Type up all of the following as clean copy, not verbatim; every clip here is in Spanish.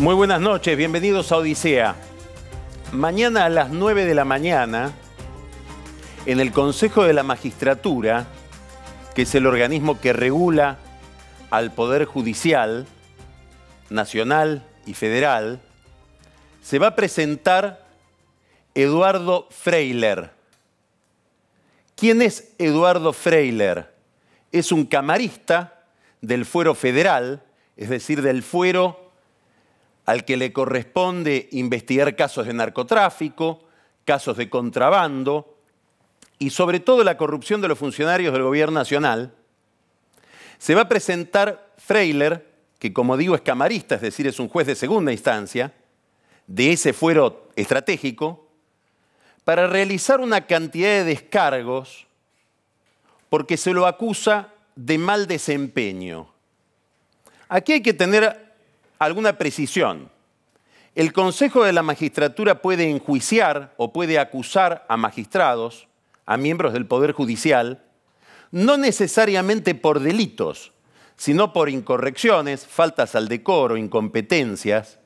Muy buenas noches, bienvenidos a Odisea. Mañana a las 9 de la mañana, en el Consejo de la Magistratura, que es el organismo que regula al Poder Judicial, nacional y federal, se va a presentar Eduardo Freyler. ¿Quién es Eduardo Freyler? Es un camarista del fuero federal, es decir, del fuero al que le corresponde investigar casos de narcotráfico, casos de contrabando y sobre todo la corrupción de los funcionarios del gobierno nacional. Se va a presentar Freyler, que como digo es camarista, es decir, es un juez de segunda instancia, de ese fuero estratégico, para realizar una cantidad de descargos porque se lo acusa de mal desempeño. Aquí hay que tener alguna precisión. El Consejo de la Magistratura puede enjuiciar o puede acusar a magistrados, a miembros del Poder Judicial, no necesariamente por delitos, sino por incorrecciones, faltas al decoro, incompetencias,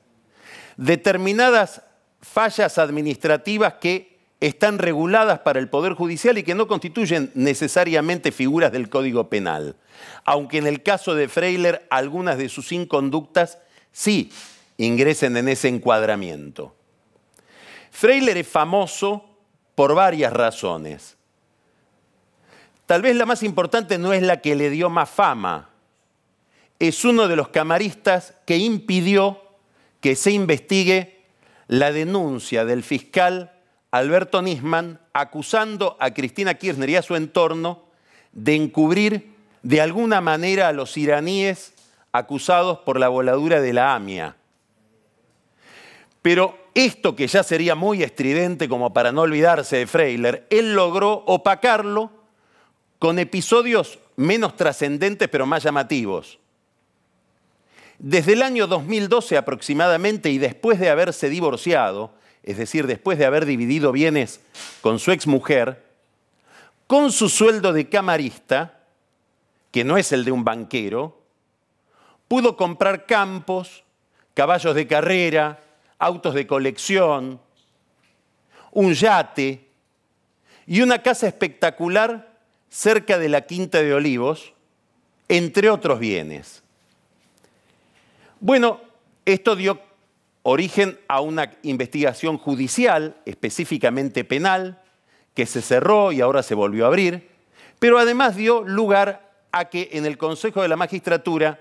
determinadas fallas administrativas que están reguladas para el Poder Judicial y que no constituyen necesariamente figuras del Código Penal, aunque en el caso de Freyler algunas de sus inconductas sí ingresen en ese encuadramiento. Freyler es famoso por varias razones. Tal vez la más importante no es la que le dio más fama. Es uno de los camaristas que impidió que se investigue la denuncia del fiscal Alberto Nisman acusando a Cristina Kirchner y a su entorno de encubrir de alguna manera a los iraníes acusados por la voladura de la AMIA. Pero esto, que ya sería muy estridente como para no olvidarse de Freyler, él logró opacarlo con episodios menos trascendentes pero más llamativos. Desde el año 2012 aproximadamente, y después de haberse divorciado, es decir, después de haber dividido bienes con su exmujer, con su sueldo de camarista, que no es el de un banquero, pudo comprar campos, caballos de carrera, autos de colección, un yate y una casa espectacular cerca de la Quinta de Olivos, entre otros bienes. Bueno, esto dio origen a una investigación judicial, específicamente penal, que se cerró y ahora se volvió a abrir, pero además dio lugar a que en el Consejo de la Magistratura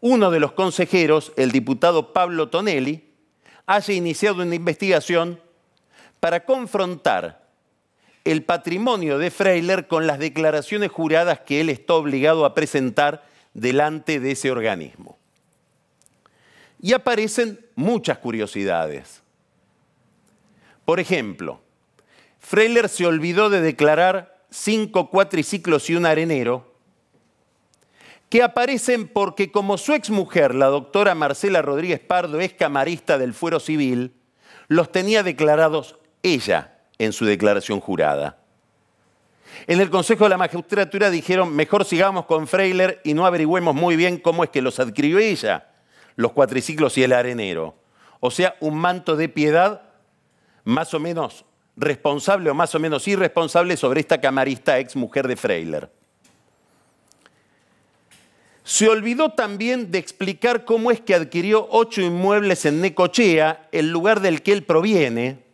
uno de los consejeros, el diputado Pablo Tonelli, haya iniciado una investigación para confrontar el patrimonio de Freyler con las declaraciones juradas que él está obligado a presentar delante de ese organismo. Y aparecen muchas curiosidades. Por ejemplo, Freyler se olvidó de declarar 5 cuatriciclos y un arenero que aparecen porque, como su exmujer, la doctora Marcela Rodríguez Pardo, es camarista del fuero civil, los tenía declarados ella en su declaración jurada. En el Consejo de la Magistratura dijeron, mejor sigamos con Freyler y no averigüemos muy bien cómo es que los adquirió ella, los cuatriciclos y el arenero. O sea, un manto de piedad más o menos responsable o más o menos irresponsable sobre esta camarista exmujer de Freyler. Se olvidó también de explicar cómo es que adquirió 8 inmuebles en Necochea, el lugar del que él proviene.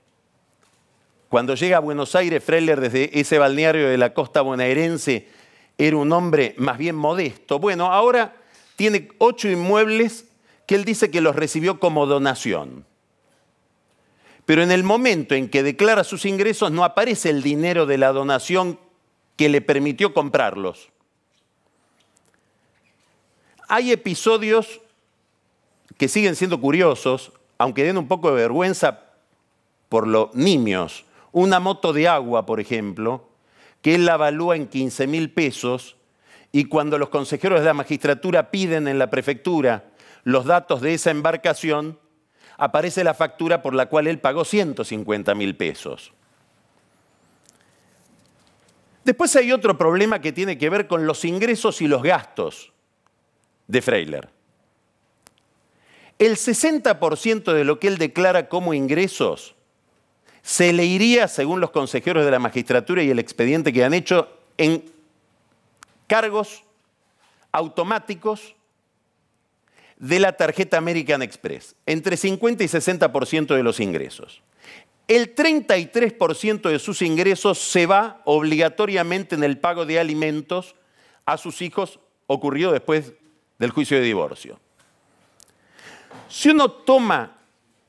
Cuando llega a Buenos Aires, Freyler, desde ese balneario de la costa bonaerense, era un hombre más bien modesto. Bueno, ahora tiene 8 inmuebles que él dice que los recibió como donación. Pero en el momento en que declara sus ingresos no aparece el dinero de la donación que le permitió comprarlos. Hay episodios que siguen siendo curiosos, aunque den un poco de vergüenza por lo nimios. Una moto de agua, por ejemplo, que él la avalúa en 15.000 pesos y cuando los consejeros de la magistratura piden en la prefectura los datos de esa embarcación, aparece la factura por la cual él pagó 150.000 pesos. Después hay otro problema que tiene que ver con los ingresos y los gastos de Freyler. el 60% de lo que él declara como ingresos se le iría, según los consejeros de la magistratura y el expediente que han hecho, en cargos automáticos de la tarjeta American Express, entre 50 y 60% de los ingresos. El 33% de sus ingresos se va obligatoriamente en el pago de alimentos a sus hijos, ocurrido después del juicio de divorcio. Si uno toma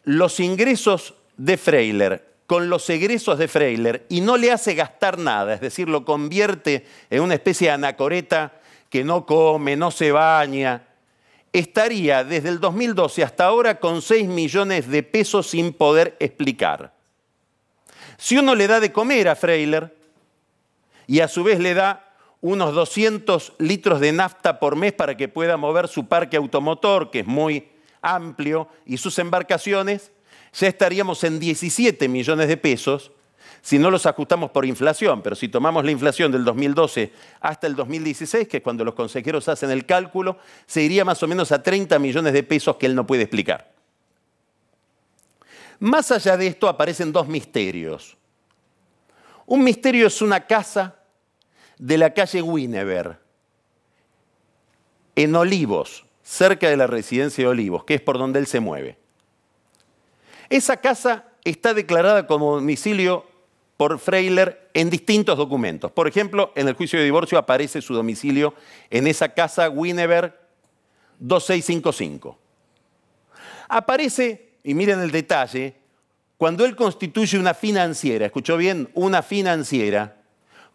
los ingresos de Freyler con los egresos de Freyler y no le hace gastar nada, es decir, lo convierte en una especie de anacoreta que no come, no se baña, estaría desde el 2012 hasta ahora con 6 millones de pesos sin poder explicar. Si uno le da de comer a Freyler y a su vez le da unos 200 litros de nafta por mes para que pueda mover su parque automotor, que es muy amplio, y sus embarcaciones, ya estaríamos en 17 millones de pesos si no los ajustamos por inflación. Pero si tomamos la inflación del 2012 hasta el 2016, que es cuando los consejeros hacen el cálculo, se iría más o menos a 30 millones de pesos que él no puede explicar. Más allá de esto aparecen dos misterios. Un misterio es una casa de la calle Wynnever, en Olivos, cerca de la residencia de Olivos, que es por donde él se mueve. Esa casa está declarada como domicilio por Freyler en distintos documentos. Por ejemplo, en el juicio de divorcio aparece su domicilio en esa casa Wynnever 2655. Aparece, y miren el detalle, cuando él constituye una financiera, ¿escuchó bien? Una financiera,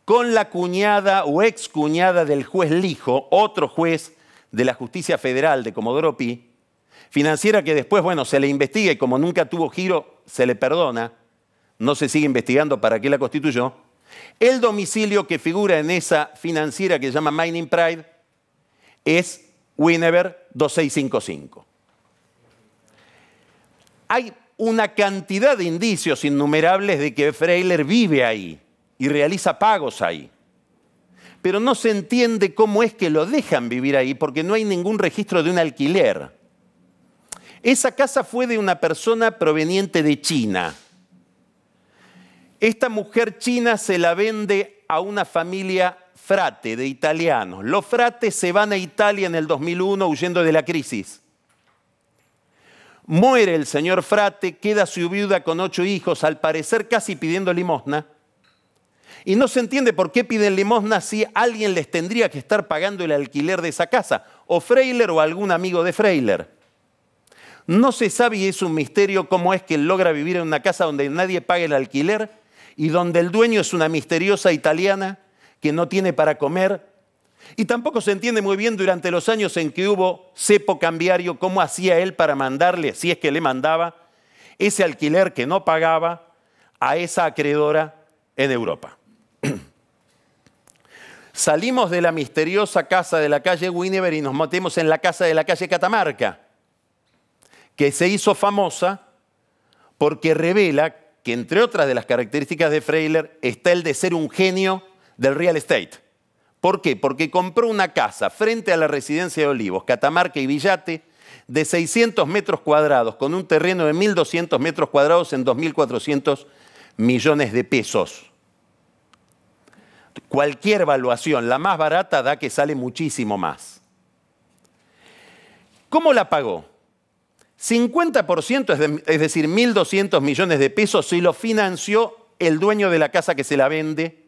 con la cuñada o excuñada del juez Lijo, otro juez de la Justicia Federal de Comodoro Pi, financiera que después, bueno, se le investiga y como nunca tuvo giro, se le perdona, no se sigue investigando para qué la constituyó. El domicilio que figura en esa financiera que se llama Mining Pride es Wynnever 2655. Hay una cantidad de indicios innumerables de que Freyler vive ahí y realiza pagos ahí. Pero no se entiende cómo es que lo dejan vivir ahí porque no hay ningún registro de un alquiler. Esa casa fue de una persona proveniente de China. Esta mujer china se la vende a una familia frate de italianos. Los frates se van a Italia en el 2001 huyendo de la crisis. Muere el señor frate, queda su viuda con 8 hijos, al parecer casi pidiendo limosna. Y no se entiende por qué piden limosna si alguien les tendría que estar pagando el alquiler de esa casa, o Freyler o algún amigo de Freyler. No se sabe y es un misterio cómo es que él logra vivir en una casa donde nadie paga el alquiler y donde el dueño es una misteriosa italiana que no tiene para comer. Y tampoco se entiende muy bien durante los años en que hubo cepo cambiario cómo hacía él para mandarle, si es que le mandaba, ese alquiler que no pagaba a esa acreedora en Europa. Salimos de la misteriosa casa de la calle Wynnever y nos metemos en la casa de la calle Catamarca, que se hizo famosa porque revela que, entre otras de las características de Freyler, está el de ser un genio del real estate. ¿Por qué? Porque compró una casa frente a la residencia de Olivos, Catamarca y Villate, de 600 metros cuadrados, con un terreno de 1.200 metros cuadrados en 2.400 millones de pesos. Cualquier evaluación, la más barata, da que sale muchísimo más. ¿Cómo la pagó? 50%, es decir, 1.200 millones de pesos, se lo financió el dueño de la casa que se la vende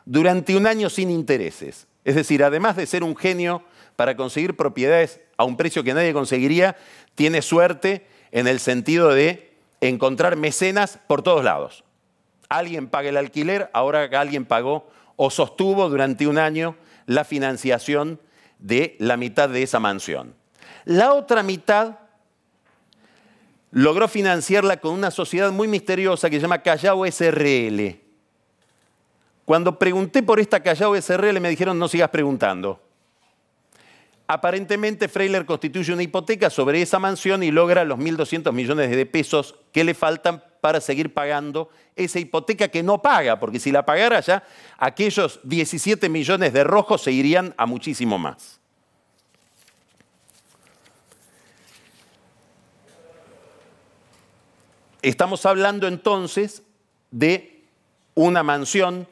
durante un año sin intereses. Es decir, además de ser un genio para conseguir propiedades a un precio que nadie conseguiría, tiene suerte en el sentido de encontrar mecenas por todos lados. Alguien paga el alquiler, ahora alguien pagó o sostuvo durante un año la financiación de la mitad de esa mansión. La otra mitad logró financiarla con una sociedad muy misteriosa que se llama Callao SRL. Cuando pregunté por esta Callao SRL me dijeron no sigas preguntando. Aparentemente Freyler constituye una hipoteca sobre esa mansión y logra los 1.200 millones de pesos que le faltan para seguir pagando esa hipoteca que no paga, porque si la pagara ya, aquellos 17 millones de rojos se irían a muchísimo más. Estamos hablando entonces de una mansión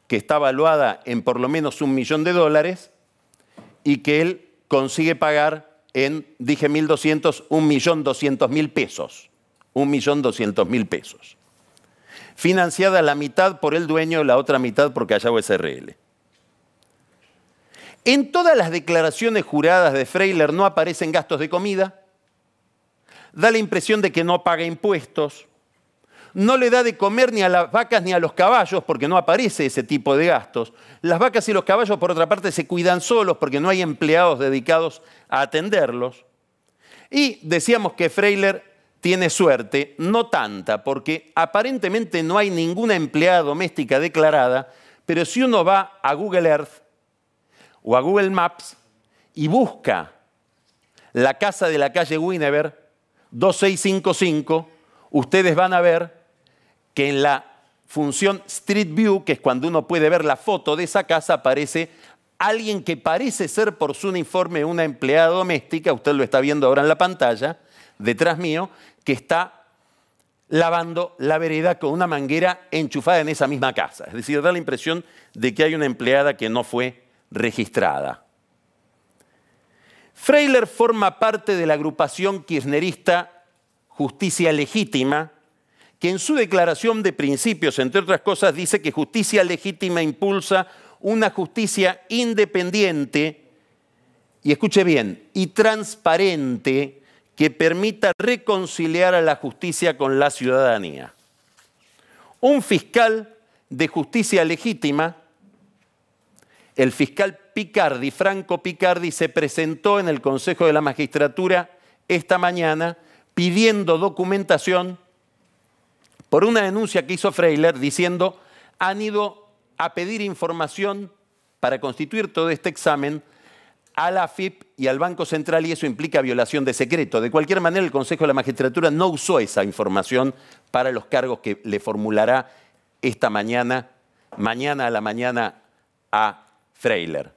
que está valuada en por lo menos $1 millón y que él consigue pagar en, dije 1.200, 1.200.000 pesos. 1.200.000 pesos. Financiada la mitad por el dueño, la otra mitad por Callao SRL. En todas las declaraciones juradas de Freyler no aparecen gastos de comida, da la impresión de que no paga impuestos, no le da de comer ni a las vacas ni a los caballos porque no aparece ese tipo de gastos. Las vacas y los caballos, por otra parte, se cuidan solos porque no hay empleados dedicados a atenderlos. Y decíamos que Freyler tiene suerte, no tanta, porque aparentemente no hay ninguna empleada doméstica declarada, pero si uno va a Google Earth o a Google Maps y busca la casa de la calle Wynnever, 2655, ustedes van a ver que en la función Street View, que es cuando uno puede ver la foto de esa casa, aparece alguien que parece ser por su uniforme una empleada doméstica, usted lo está viendo ahora en la pantalla, detrás mío, que está lavando la vereda con una manguera enchufada en esa misma casa. Es decir, da la impresión de que hay una empleada que no fue registrada. Freyler forma parte de la agrupación kirchnerista Justicia Legítima, que en su declaración de principios, entre otras cosas, dice que Justicia Legítima impulsa una justicia independiente, y escuche bien, y transparente, que permita reconciliar a la justicia con la ciudadanía. Un fiscal de Justicia Legítima, el fiscal Picardi, Franco Picardi, se presentó en el Consejo de la Magistratura esta mañana pidiendo documentación por una denuncia que hizo Freyler diciendo han ido a pedir información para constituir todo este examen a la AFIP y al Banco Central y eso implica violación de secreto. De cualquier manera, el Consejo de la Magistratura no usó esa información para los cargos que le formulará esta mañana a la mañana a Freyler.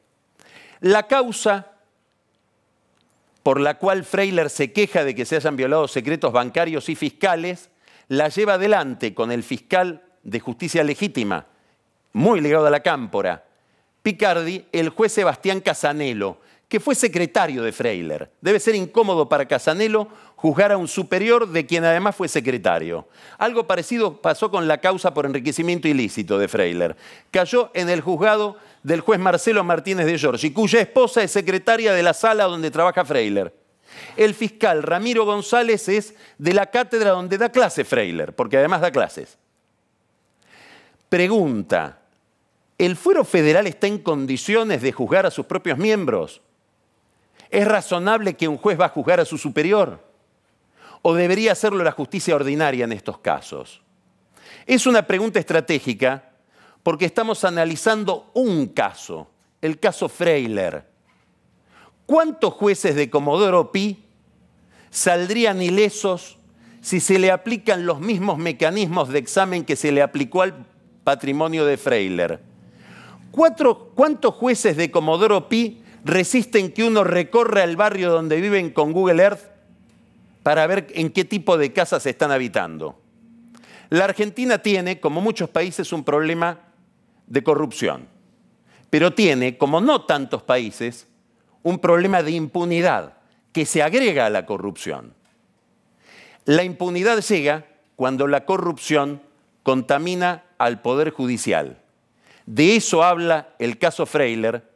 La causa por la cual Freyler se queja de que se hayan violado secretos bancarios y fiscales la lleva adelante con el fiscal de Justicia Legítima, muy ligado a la cámpora, Picardi, el juez Sebastián Casanelo, que fue secretario de Freyler. Debe ser incómodo para Casanelo juzgar a un superior de quien además fue secretario. Algo parecido pasó con la causa por enriquecimiento ilícito de Freyler. Cayó en el juzgado del juez Marcelo Martínez de Giorgi, cuya esposa es secretaria de la sala donde trabaja Freyler. El fiscal Ramiro González es de la cátedra donde da clase Freyler, porque además da clases. Pregunta, ¿el fuero federal está en condiciones de juzgar a sus propios miembros? ¿Es razonable que un juez va a juzgar a su superior? ¿O debería hacerlo la justicia ordinaria en estos casos? Es una pregunta estratégica porque estamos analizando un caso, el caso Freyler. ¿Cuántos jueces de Comodoro Pi saldrían ilesos si se le aplican los mismos mecanismos de examen que se le aplicó al patrimonio de Freyler? ¿Cuántos jueces de Comodoro Pi resisten que uno recorra el barrio donde viven con Google Earth para ver en qué tipo de casas están habitando? La Argentina tiene, como muchos países, un problema de corrupción, pero tiene, como no tantos países, un problema de impunidad que se agrega a la corrupción. La impunidad llega cuando la corrupción contamina al Poder Judicial. De eso habla el caso Freyler,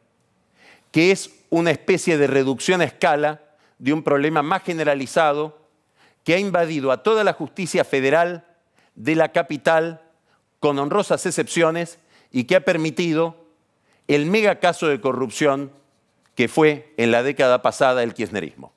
que es una especie de reducción a escala de un problema más generalizado que ha invadido a toda la justicia federal de la capital, con honrosas excepciones, y que ha permitido el megacaso de corrupción que fue en la década pasada el kirchnerismo.